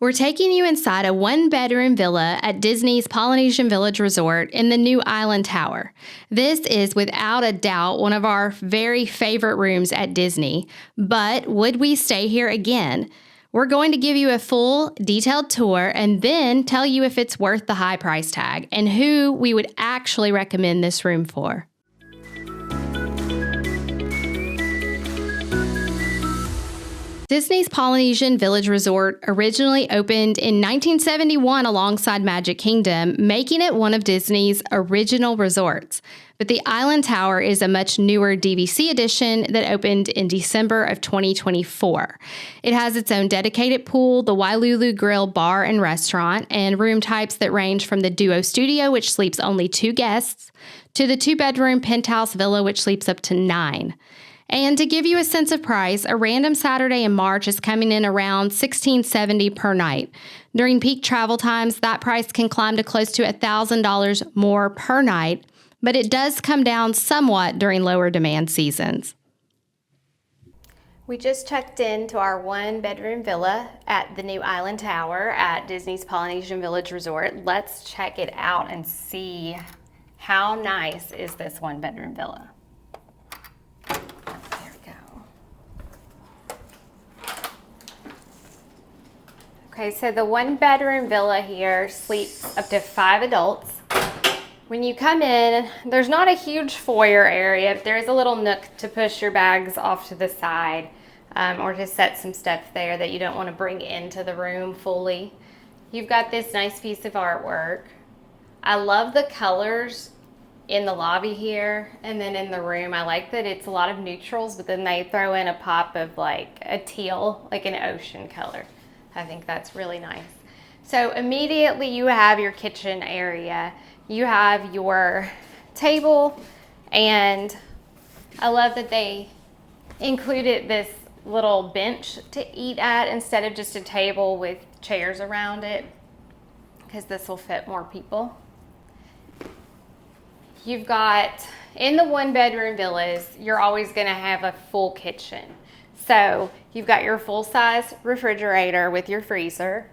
We're taking you inside a one-bedroom villa at Disney's Polynesian Village Resort in the new Island Tower. This is without a doubt one of our very favorite rooms at Disney, but would we stay here again? We're going to give you a full, detailed tour and then tell you if it's worth the high price tag and who we would actually recommend this room for. Disney's Polynesian Village Resort originally opened in 1971 alongside Magic Kingdom, making it one of Disney's original resorts. But the Island Tower is a much newer DVC edition that opened in December of 2024. It has its own dedicated pool, the Wailulu Grill bar and restaurant, and room types that range from the Duo Studio, which sleeps only 2 guests, to the 2-bedroom penthouse villa, which sleeps up to 9. And to give you a sense of price, a random Saturday in March is coming in around $1,670 per night. During peak travel times, that price can climb to close to $1,000 more per night, but it does come down somewhat during lower demand seasons. We just checked into our 1-bedroom villa at the new Island Tower at Disney's Polynesian Village Resort. Let's check it out and see how nice is this 1-bedroom villa. Okay, so the 1-bedroom villa here sleeps up to 5 adults. When you come in, there's not a huge foyer area. There is a little nook to push your bags off to the side or to set some stuff there that you don't want to bring into the room fully. You've got this nice piece of artwork. I love the colors in the lobby here and then in the room. I like that it's a lot of neutrals, but then they throw in a pop of like a teal, like an ocean color. I think that's really nice. So immediately you have your kitchen area. You have your table, and I love that they included this little bench to eat at instead of just a table with chairs around it, because this will fit more people. You've got, in the 1-bedroom villas, you're always gonna have a full kitchen. So you've got your full-size refrigerator with your freezer.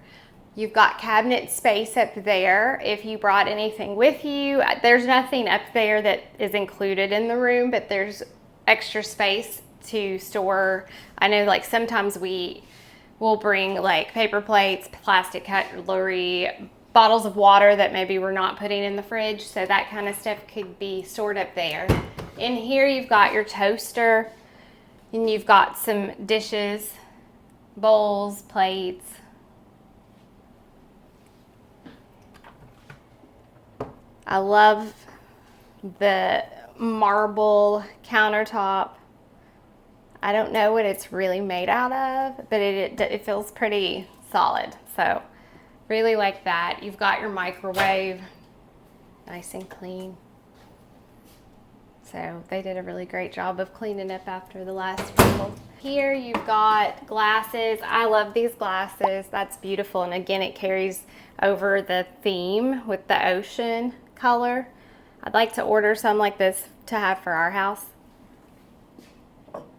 You've got cabinet space up there if you brought anything with you. There's nothing up there that is included in the room, but there's extra space to store. I know like sometimes we will bring like paper plates, plastic cutlery, bottles of water that maybe we're not putting in the fridge. So that kind of stuff could be stored up there. In here you've got your toaster, and you've got some dishes, bowls, plates. I love the marble countertop. I don't know what it's really made out of, but it feels pretty solid. So really like that. You've got your microwave, nice and clean. So they did a really great job of cleaning up after the last people. Here you've got glasses. I love these glasses. That's beautiful. And again, it carries over the theme with the ocean color. I'd like to order some like this to have for our house.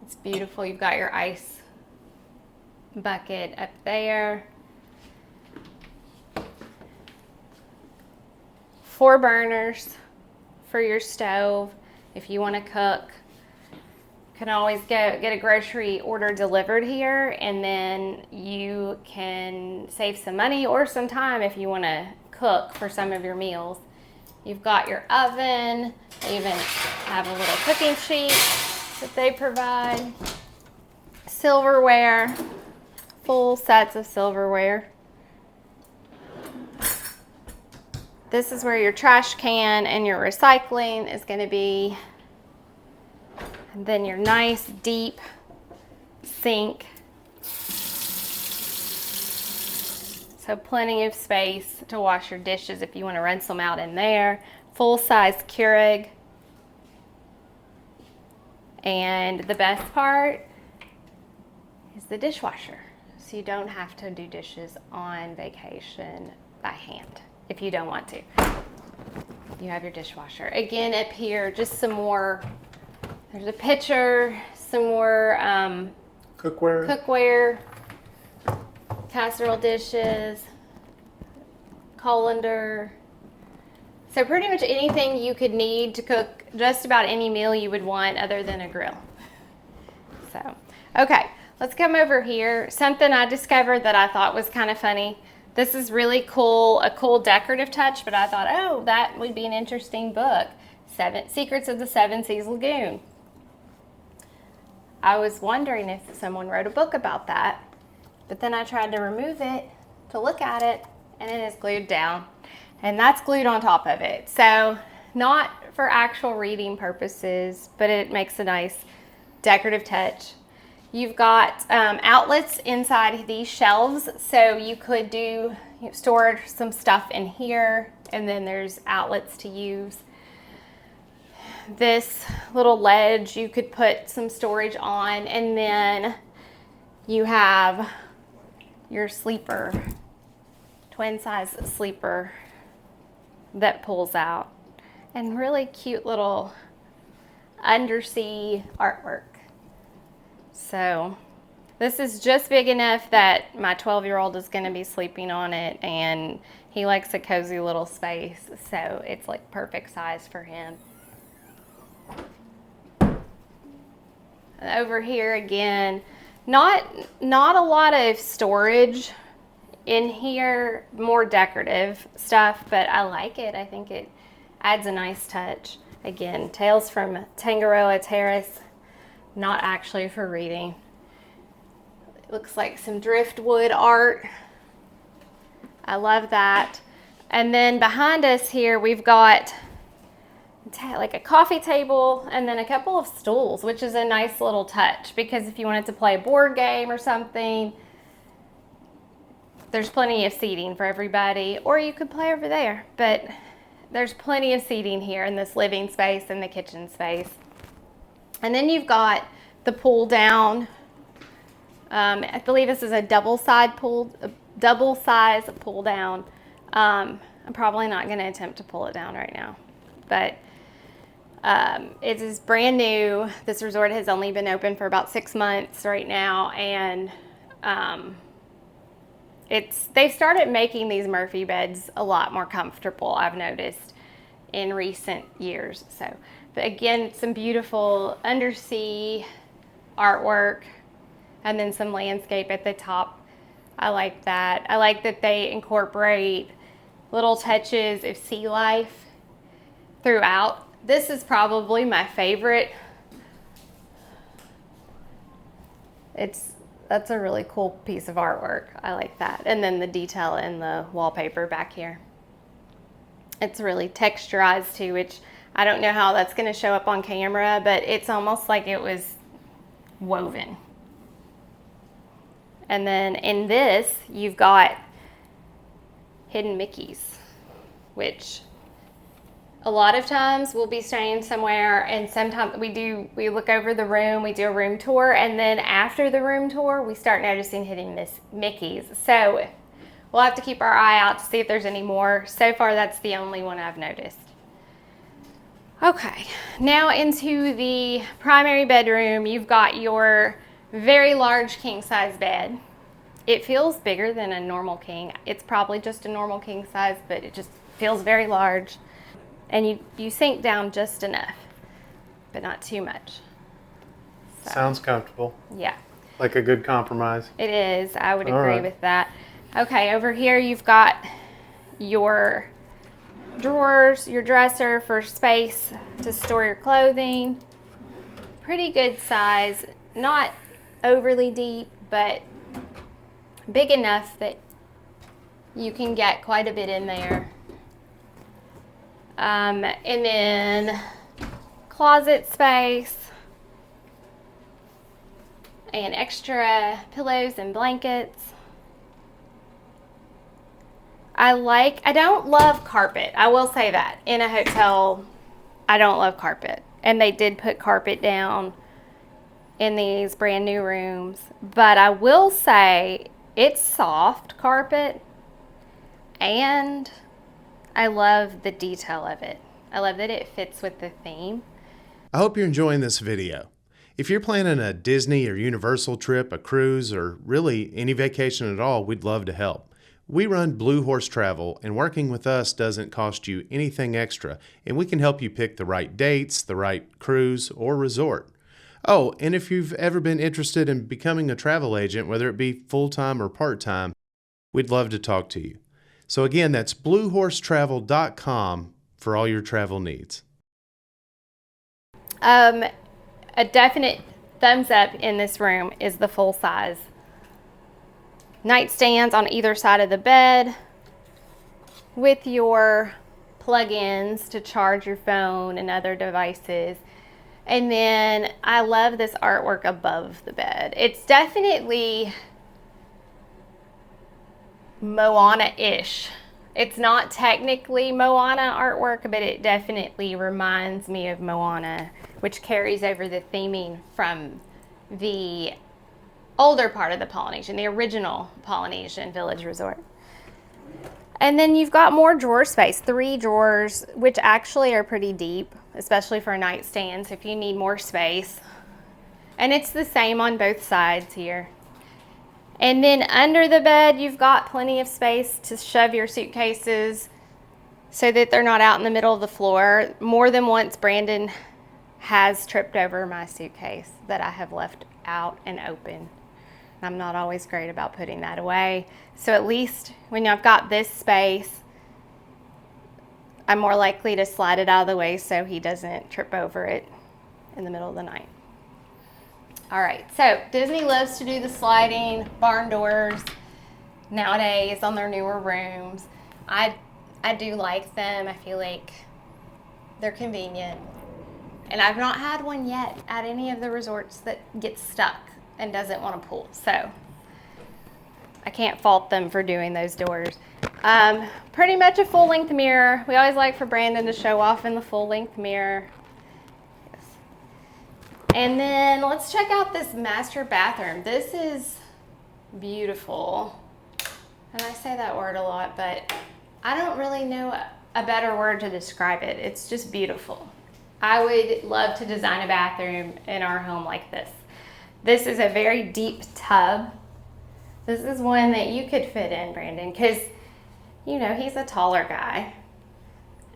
It's beautiful. You've got your ice bucket up there. 4 burners for your stove. If you want to cook, you can always get a grocery order delivered here, and then you can save some money or some time if you want to cook for some of your meals. You've got your oven. They even have a little cooking sheet that they provide. Silverware, full sets of silverware. This is where your trash can and your recycling is going to be. And then your nice deep sink. So plenty of space to wash your dishes if you want to rinse them out in there. Full-size Keurig. And the best part is the dishwasher. So you don't have to do dishes on vacation by hand if you don't want to. You have your dishwasher. Again, up here, just some more, there's a pitcher, some more cookware, casserole dishes, colander. So pretty much anything you could need to cook just about any meal you would want other than a grill. So, okay, let's come over here. Something I discovered that I thought was kind of funny. This is really cool, a cool decorative touch, but I thought, oh, that would be an interesting book. Secrets of the Seven Seas Lagoon. I was wondering if someone wrote a book about that, but then I tried to remove it to look at it, and it is glued down, and that's glued on top of it. So not for actual reading purposes, but it makes a nice decorative touch. You've got outlets inside these shelves, so you could store some stuff in here, and then there's outlets to use. This little ledge you could put some storage on, and then you have your sleeper, twin size sleeper that pulls out, and really cute little undersea artwork. So this is just big enough that my 12-year-old is going to be sleeping on it, and he likes a cozy little space, so it's like perfect size for him. Over here again, not a lot of storage in here, more decorative stuff, but I like it. I think it adds a nice touch. Again, Tales from Tangaroa Terrace, not actually for reading. It looks like some driftwood art. I love that. And then behind us here, we've got like a coffee table and then a couple of stools, which is a nice little touch, because if you wanted to play a board game or something, there's plenty of seating for everybody, or you could play over there, but there's plenty of seating here in this living space and the kitchen space. And then you've got the pull down. I believe this is a double size pull down. I'm probably not going to attempt to pull it down right now, but it is brand new. This resort has only been open for about 6 months right now, and they've started making these Murphy beds a lot more comfortable, I've noticed, in recent years. So, but again, some beautiful undersea artwork, and then some landscape at the top. I like that. I like that they incorporate little touches of sea life throughout. This is probably my favorite. That's a really cool piece of artwork. I like that. And then the detail in the wallpaper back here. It's really texturized too, which I don't know how that's going to show up on camera, but it's almost like it was woven. And then in this, you've got hidden Mickeys, which a lot of times we'll be staying somewhere, and sometimes we look over the room, we do a room tour, and then after the room tour, we start noticing hidden Mickeys. So we'll have to keep our eye out to see if there's any more. So far, that's the only one I've noticed. Okay, now into the primary bedroom. You've got your very large king-size bed. It feels bigger than a normal king. It's probably just a normal king size, but it just feels very large. And you sink down just enough, but not too much. So, sounds comfortable. Yeah. Like a good compromise. It is. I would agree with that. Okay, over here you've got your drawers, your dresser for space to store your clothing. Pretty good size. Not overly deep, but big enough that you can get quite a bit in there. And then closet space and extra pillows and blankets. I don't love carpet. I will say that. In a hotel, I don't love carpet. And they did put carpet down in these brand new rooms. But I will say it's soft carpet, and I love the detail of it. I love that it fits with the theme. I hope you're enjoying this video. If you're planning a Disney or Universal trip, a cruise, or really any vacation at all, we'd love to help. We run Blue Horse Travel, and working with us doesn't cost you anything extra, and we can help you pick the right dates, the right cruise, or resort. Oh, and if you've ever been interested in becoming a travel agent, whether it be full-time or part-time, we'd love to talk to you. So again, that's bluehorsetravel.com for all your travel needs. A definite thumbs up in this room is the full size nightstands on either side of the bed with your plug-ins to charge your phone and other devices. And then I love this artwork above the bed. It's definitely Moana-ish. It's not technically Moana artwork, but it definitely reminds me of Moana, which carries over the theming from the older part of the Polynesian, the original Polynesian Village Resort. And then you've got more drawer space, 3 drawers, which actually are pretty deep, especially for a nightstand, so if you need more space. And it's the same on both sides here. And then under the bed, you've got plenty of space to shove your suitcases so that they're not out in the middle of the floor. More than once, Brandon has tripped over my suitcase that I have left out and open. I'm not always great about putting that away. So at least when I've got this space, I'm more likely to slide it out of the way so he doesn't trip over it in the middle of the night. All right, so Disney loves to do the sliding barn doors nowadays on their newer rooms. I do like them. I feel like they're convenient. And I've not had one yet at any of the resorts that gets stuck and doesn't want to pull. So I can't fault them for doing those doors. Pretty much a full-length mirror. We always like for Brandon to show off in the full-length mirror. And then let's check out this master bathroom. This is beautiful. And I say that word a lot, but I don't really know a better word to describe it. It's just beautiful. I would love to design a bathroom in our home like this. This is a very deep tub. This is one that you could fit in, Brandon, because, you know, he's a taller guy.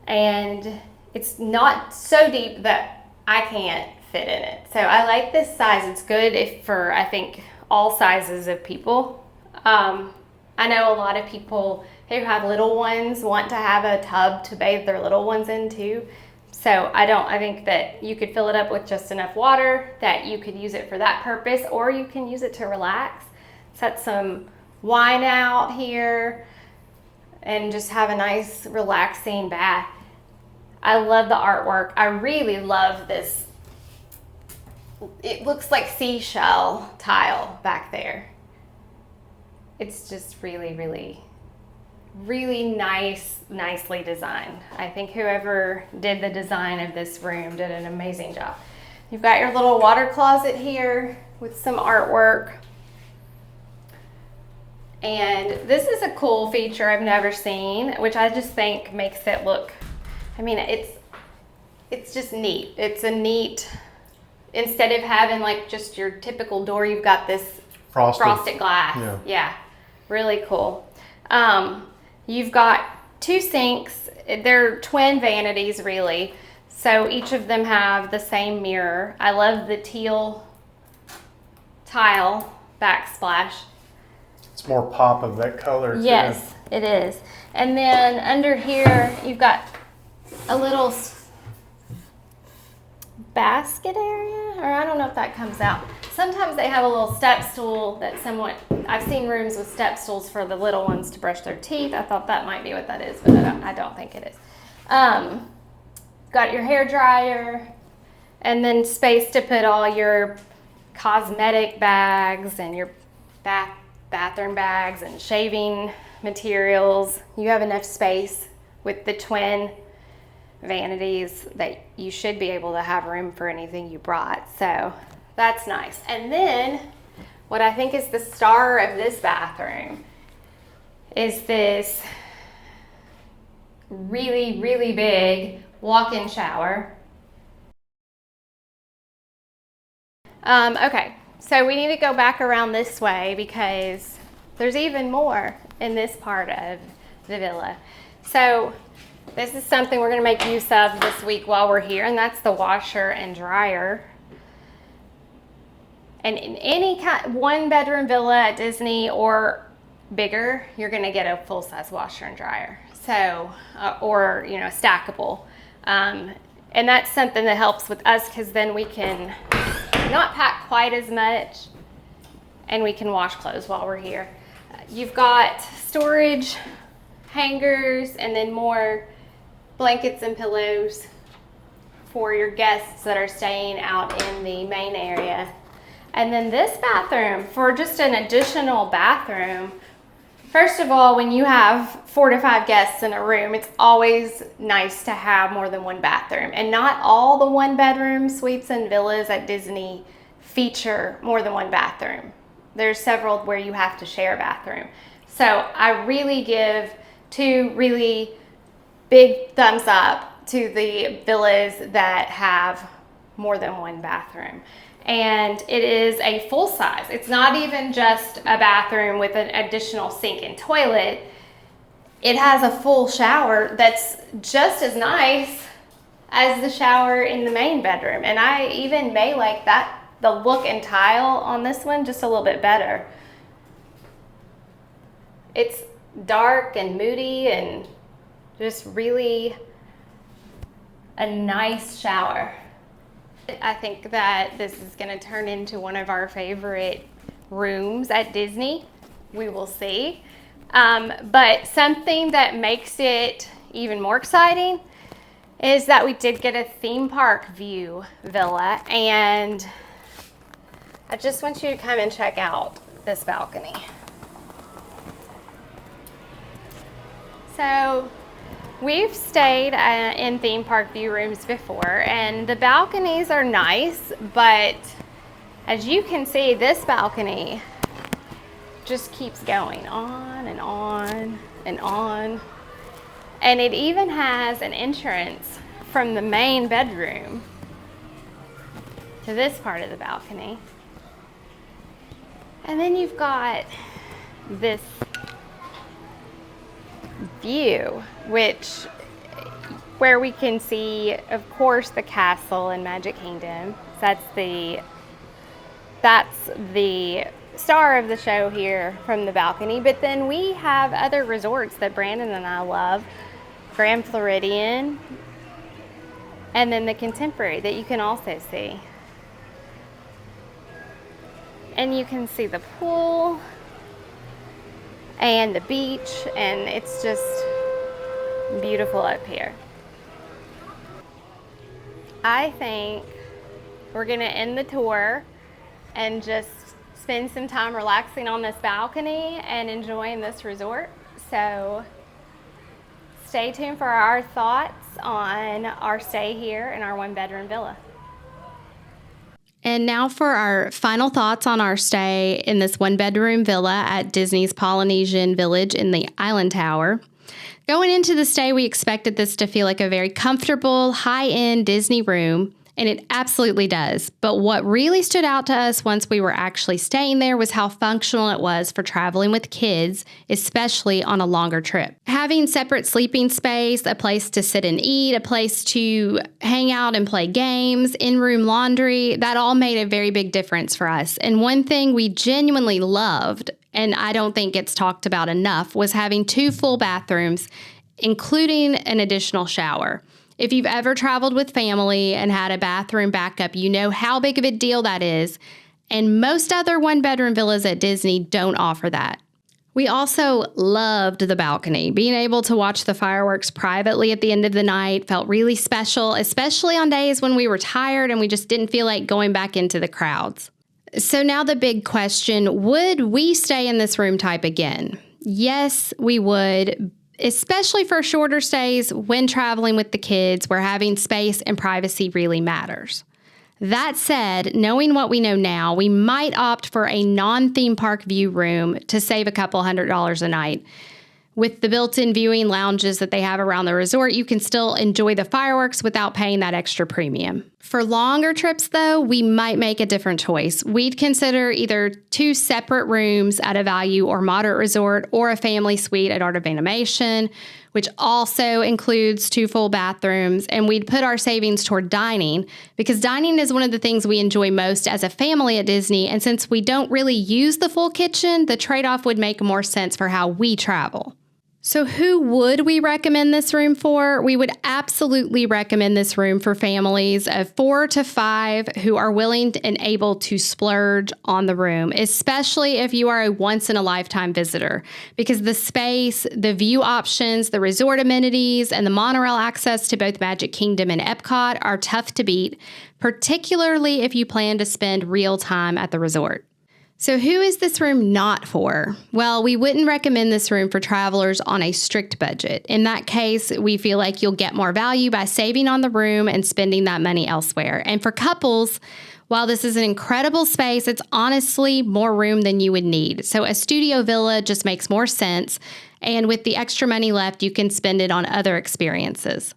And it's not so deep that I can't fit in it. So I like this size. It's good for, I think, all sizes of people. I know a lot of people who have little ones want to have a tub to bathe their little ones in too. So I think that you could fill it up with just enough water that you could use it for that purpose, or you can use it to relax, set some wine out here, and just have a nice relaxing bath. I love the artwork. I really love this. It looks like seashell tile back there. It's just really, really, really nicely designed. I think whoever did the design of this room did an amazing job. You've got your little water closet here with some artwork. And this is a cool feature I've never seen, which I just think makes it look, I mean, it's just neat. It's a neat, instead of having like just your typical door, you've got this frosted glass. Yeah, really cool. You've got 2 sinks. They're twin vanities, really. So each of them have the same mirror. I love the teal tile backsplash. It's more pop of that color too. Yes, it is. And then under here, you've got a little basket area, or I don't know if that comes out. Sometimes they have a little step stool that I've seen rooms with step stools for the little ones to brush their teeth. I thought that might be what that is, but I don't think it is. Got your hair dryer, and then space to put all your cosmetic bags and your bathroom bags and shaving materials. You have enough space with the twin vanities that you should be able to have room for anything you brought. So that's nice. And then what I think is the star of this bathroom is this really, really big walk-in shower. Okay, so we need to go back around this way because there's even more in this part of the villa. So this is something we're going to make use of this week while we're here, and that's the washer and dryer. And in any one bedroom villa at Disney or bigger, you're going to get a full-size washer and dryer. So, or, stackable. And that's something that helps with us because then we can not pack quite as much and we can wash clothes while we're here. You've got storage, hangers, and then more blankets and pillows for your guests that are staying out in the main area. And then this bathroom, for just an additional bathroom, first of all, when you have 4 to 5 guests in a room, it's always nice to have more than one bathroom. And not all the one-bedroom suites and villas at Disney feature more than one bathroom. There's several where you have to share a bathroom. So I really give 2 really big thumbs up to the villas that have more than one bathroom. And it is a full size. It's not even just a bathroom with an additional sink and toilet. It has a full shower that's just as nice as the shower in the main bedroom. And I even may like the look and tile on this one just a little bit better. It's dark and moody and just really a nice shower. I think that this is going to turn into one of our favorite rooms at Disney. We will see. But something that makes it even more exciting is that we did get a theme park view villa, and I just want you to come and check out this balcony. So we've stayed in theme park view rooms before, and the balconies are nice, but as you can see, this balcony just keeps going on and on and on. And it even has an entrance from the main bedroom to this part of the balcony. And then you've got this view, where we can see, of course, the castle in Magic Kingdom. That's the star of the show here from the balcony. But then we have other resorts that Brandon and I love, Grand Floridian, and then the Contemporary that you can also see. And you can see the pool and the beach, and it's just beautiful up here. I think we're gonna end the tour and just spend some time relaxing on this balcony and enjoying this resort. So stay tuned for our thoughts on our stay here in our 1-bedroom villa. And now for our final thoughts on our stay in this 1-bedroom villa at Disney's Polynesian Village in the Island Tower. Going into the stay, we expected this to feel like a very comfortable, high-end Disney room, and it absolutely does. But what really stood out to us once we were actually staying there was how functional it was for traveling with kids, especially on a longer trip. Having separate sleeping space, a place to sit and eat, a place to hang out and play games, in-room laundry, that all made a very big difference for us. And one thing we genuinely loved, and I don't think it's talked about enough, was having 2 full bathrooms, including an additional shower. If you've ever traveled with family and had a bathroom backup, you know how big of a deal that is. And most other 1-bedroom villas at Disney don't offer that. We also loved the balcony. Being able to watch the fireworks privately at the end of the night felt really special, especially on days when we were tired and we just didn't feel like going back into the crowds. So now the big question, would we stay in this room type again? Yes, we would, especially for shorter stays when traveling with the kids where having space and privacy really matters. That said, knowing what we know now, we might opt for a non-theme park view room to save a couple $100 a night. With the built-in viewing lounges that they have around the resort, you can still enjoy the fireworks without paying that extra premium. For longer trips, though, we might make a different choice. We'd consider either 2 separate rooms at a value or moderate resort or a family suite at Art of Animation, which also includes 2 full bathrooms. And we'd put our savings toward dining because dining is one of the things we enjoy most as a family at Disney. And since we don't really use the full kitchen, the trade-off would make more sense for how we travel. So who would we recommend this room for? We would absolutely recommend this room for families of 4 to 5 who are willing and able to splurge on the room, especially if you are a once-in-a-lifetime visitor, because the space, the view options, the resort amenities, and the monorail access to both Magic Kingdom and Epcot are tough to beat, particularly if you plan to spend real time at the resort. So who is this room not for? Well, we wouldn't recommend this room for travelers on a strict budget. In that case, we feel like you'll get more value by saving on the room and spending that money elsewhere. And for couples, while this is an incredible space, it's honestly more room than you would need. So a studio villa just makes more sense. And with the extra money left, you can spend it on other experiences.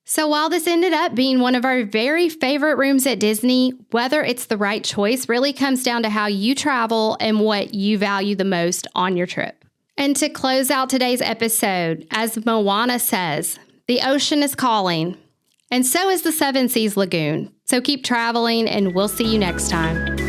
So while this ended up being one of our very favorite rooms at Disney, whether it's the right choice really comes down to how you travel and what you value the most on your trip. And to close out today's episode, as Moana says, the ocean is calling, and so is the Seven Seas Lagoon. So keep traveling, and we'll see you next time.